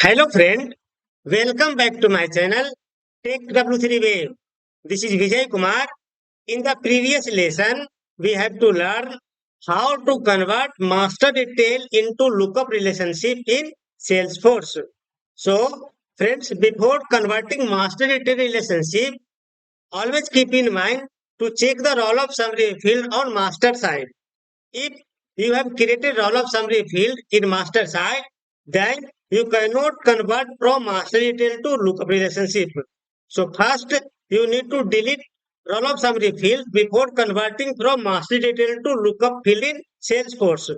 Hello friend, welcome back to my channel Tech W3 Wave. This is Vijay Kumar. In the previous lesson, we had to learn how to convert master detail into lookup relationship in Salesforce. So, friends, before converting master detail relationship, always keep in mind to check the roll of summary field on master side. If you have created roll of summary field in master side, then you cannot convert from master detail to lookup relationship. So first you need to delete roll of summary field before converting from master detail to lookup field in Salesforce.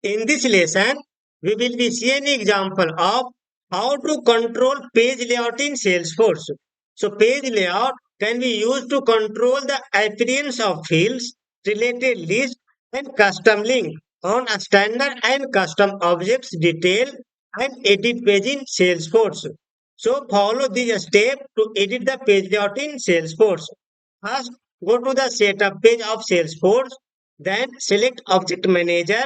In this lesson, we will be seeing an example of how to control page layout in Salesforce. So page layout can be used to control the appearance of fields, related list, and custom link on a standard and custom objects detail and edit page in Salesforce. So follow this step to edit the page layout in Salesforce. First, go to the setup page of Salesforce, then select object manager,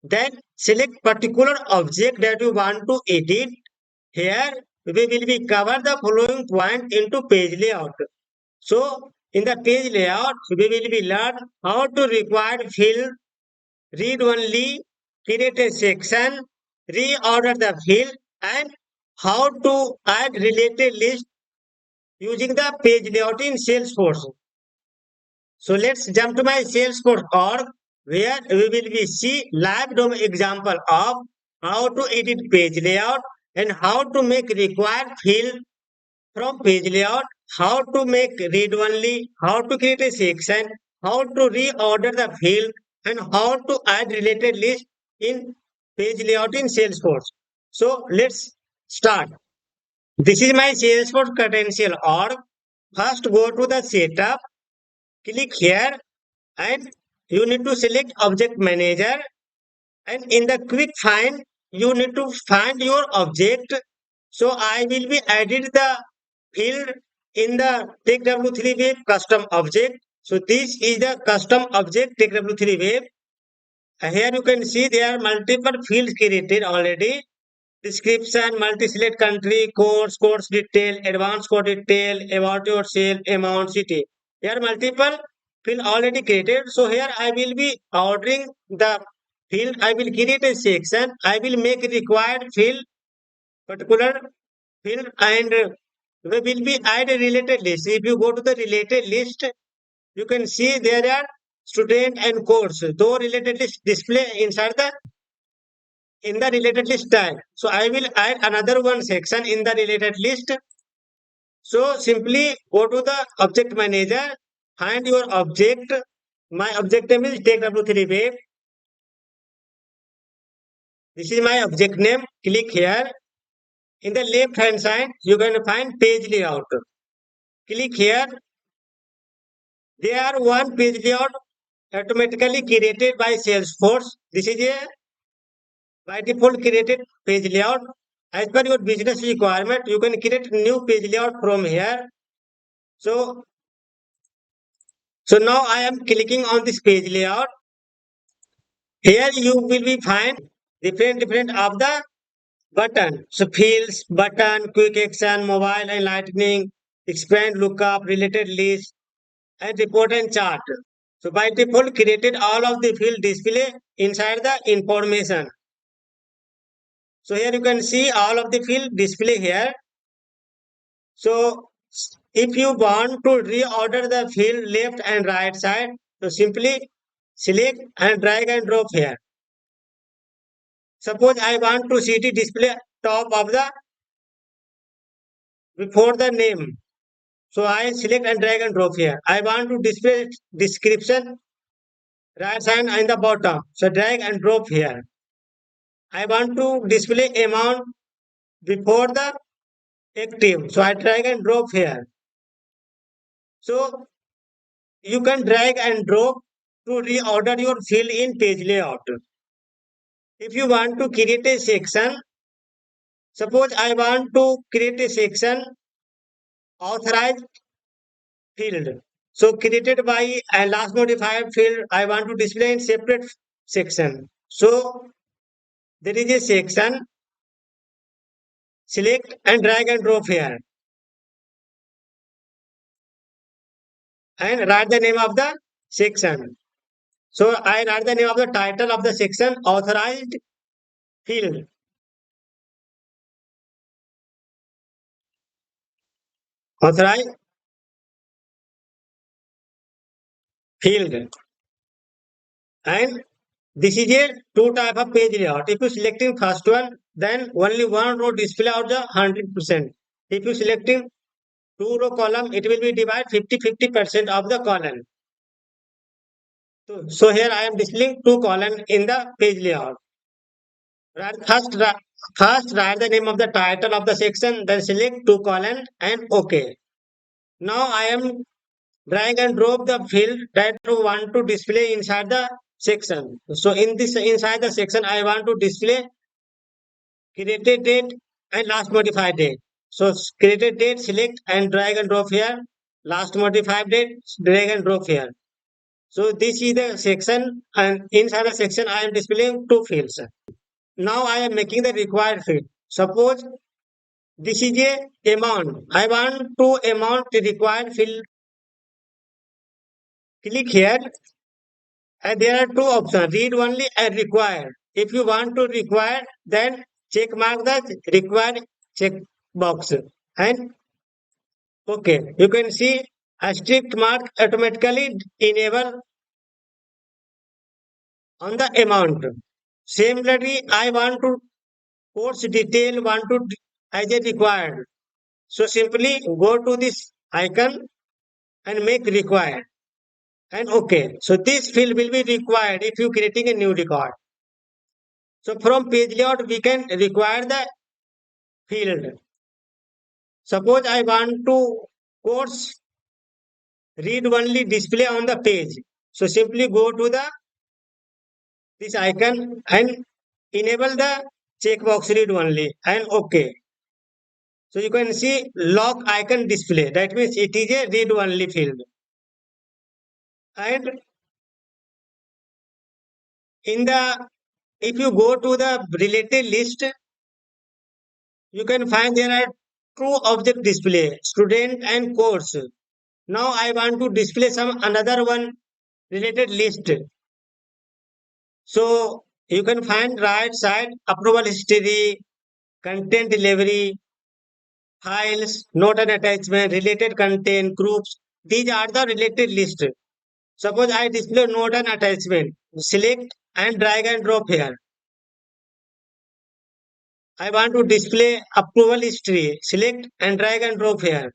then select particular object that you want to edit. Here we will be cover the following point into page layout. So in the page layout, we will be learn how to require field, read only, create a section, reorder the field, and how to add related list using the page layout in Salesforce. So let's jump to my Salesforce.org where we will be see live demo example of how to edit page layout and how to make required field from page layout, how to make read only, how to create a section, how to reorder the field, and how to add related list in page layout in Salesforce. So let's start. This is my Salesforce credential.org. First go to the setup, click here and you need to select object manager, and in the quick find you need to find your object. So I will be added the field in the TechW3 Wave custom object. So this is the custom object TechW3 Wave. Here you can see there are multiple fields created already: description, multi-select country, course detail, advanced code detail, about yourself, amount, city. There are multiple field already created. So here I will be ordering the field. I will create a section. I will make required field, particular field, and we will be add a related list. If you go to the related list, you can see there are student and course. Though related list display inside the in the related list tag. So I will add another one section in the related list. So simply go to the object manager, find your object. My object name is TechW3 Wave. This is my object name. Click here. In the left hand side, you can find page layout. Click here. There are one page layout automatically created by Salesforce. This is a by default created page layout. As per your business requirement, you can create new page layout from here. So, so now I am clicking on this page layout. Here you will be find different of the button. So fields, button, quick action, mobile and lightning, expand, lookup, related list, and report and chart. So by default created all of the field display inside the information. So here you can see all of the field display here. So if you want to reorder the field left and right side, so simply select and drag and drop here. Suppose I want to see the display top of the before the name. So I select and drag and drop here. I want to display description right side and the bottom. So drag and drop here. I want to display amount before the active. So I drag and drop here. So you can drag and drop to reorder your field in page layout. If you want to create a section, suppose I want to create a section authorized field. So created by and last modified field, I want to display in separate section. So there is a section, select and drag and drop here and write the name of the section. So I write the name of the title of the section, authorized field. Authorized field. And this is a two type of page layout. If you selecting first one, then only one row display out the 100%. If you selecting two row column, it will be divide 50% of the column. So here I am displaying two column in the page layout. Right, first write the name of the title of the section, then select two column and OK. Now I am drag and drop the field that you want to display inside the section. So in this inside the section, I want to display created date and last modified date. So created date, select and drag and drop here. Last modified date, drag and drop here. So this is the section, and inside the section I am displaying two fields. Now I am making the required field. Suppose this is a amount. I want to amount the required field. Click here and there are two options, read only and required. If you want to require, then check mark the required check box and okay. You can see a strict mark automatically enable on the amount. Similarly, I want to course detail want to as a required. So simply go to this icon and make required and okay. So this field will be required if you creating a new record. So from page layout, we can require the field. Suppose I want to course read only display on the page. So simply go to the this icon and enable the checkbox read only and OK. So you can see lock icon display. That means it is a read only field. And in the if you go to the related list, you can find there are two object display, student and course. Now I want to display some another one related list. So you can find right side approval history, content delivery, files, note and attachment, related content, groups. These are the related list. Suppose I display note and attachment. Select and drag and drop here. I want to display approval history. Select and drag and drop here.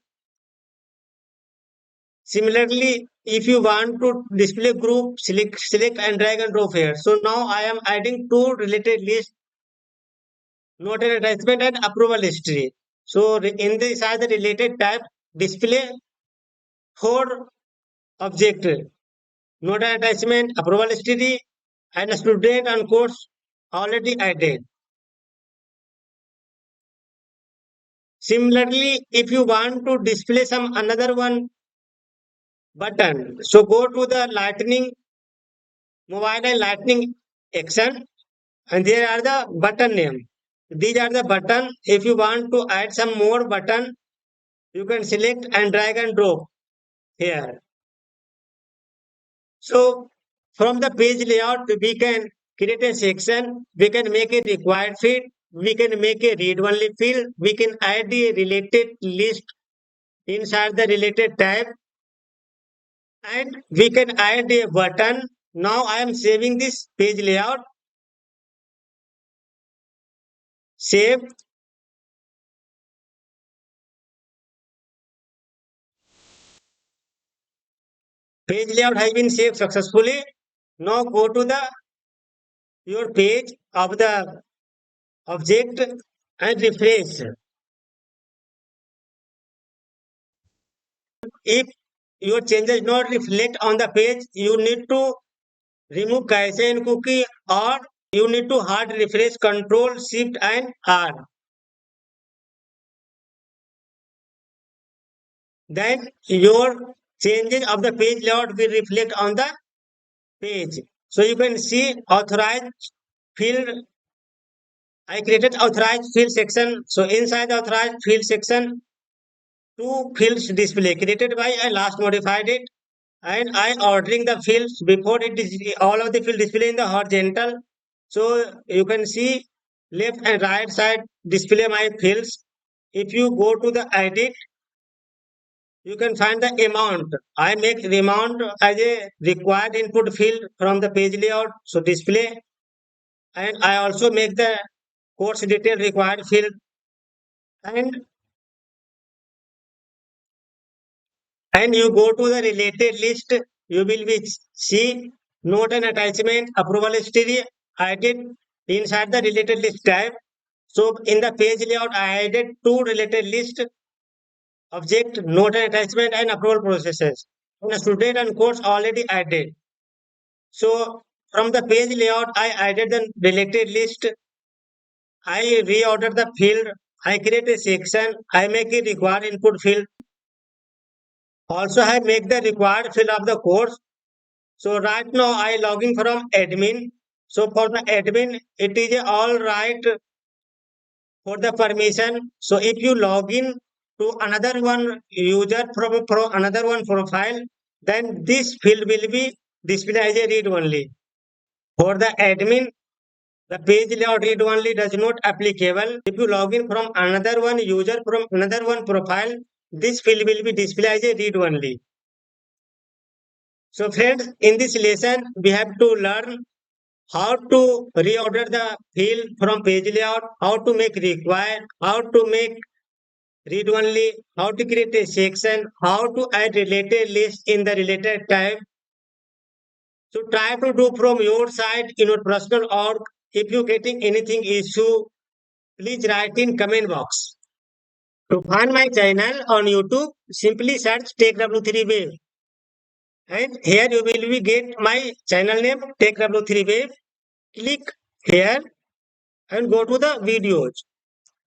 Similarly, if you want to display group, select and drag and drop here. So now I am adding two related lists, note and attachment and approval history. So in this are the related tab, display four object, note and attachment, approval history, and student and course already added. Similarly, if you want to display some another one button, so go to the lightning mobile and lightning action and there are the button name. These are the button. If you want to add some more button, you can select and drag and drop here. So from the page layout, we can create a section, we can make a required field, we can make a read only field, we can add the related list inside the related tab, and we can add a button. Now I am saving this page layout. Save. Page layout has been saved successfully. Now go to the your page of the object and refresh. If your changes not reflect on the page, you need to remove cache and cookie or you need to hard refresh Control Shift and R. Then your changes of the page layout will reflect on the page. So you can see authorized field I created authorized field section. So inside the authorized field section, two fields display created by I last modified it, and I ordering the fields before it is all of the field display in the horizontal. So you can see left and right side display my fields. If you go to the edit, you can find the amount. I make the amount as a required input field from the page layout. So display, and I also make the course detail required field, and you go to the related list, you will be see note and attachment approval history added inside the related list tab. So in the page layout I added two related list object note and attachment and approval processes, and the student and course already added. So from the page layout I added the related list, I reorder the field, I create a section, I make a required input field, also I make the required field of the course. So right now I logging from admin. So for the admin, it is all right for the permission. So if you log in to another one user from another one profile, then this field will be displayed as a read only. For the admin, the page layout read only does not applicable. If you log in from another one user from another one profile, this field will be displayed as a read only. So friends, in this lesson, we have to learn how to reorder the field from page layout, how to make required, how to make read only, how to create a section, how to add related list in the related tab. So try to do from your side in your personal org. If you getting anything issue, please write in comment box. To find my channel on YouTube, simply search TechW3 Wave. And here you will be get my channel name TechW3 Wave. Click here and go to the videos.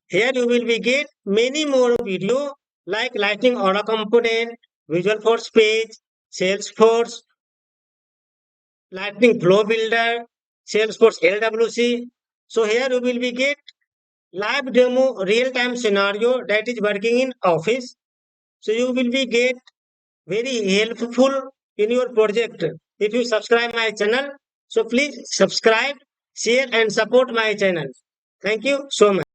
Here you will be get many more video like Lightning Auto Component, Visual Force Page, Salesforce, Lightning Flow Builder, Salesforce LWC. So here you will be get live demo real-time scenario that is working in Office. So you will be get very helpful in your project. If you subscribe my channel, so please subscribe, share and support my channel. Thank you so much.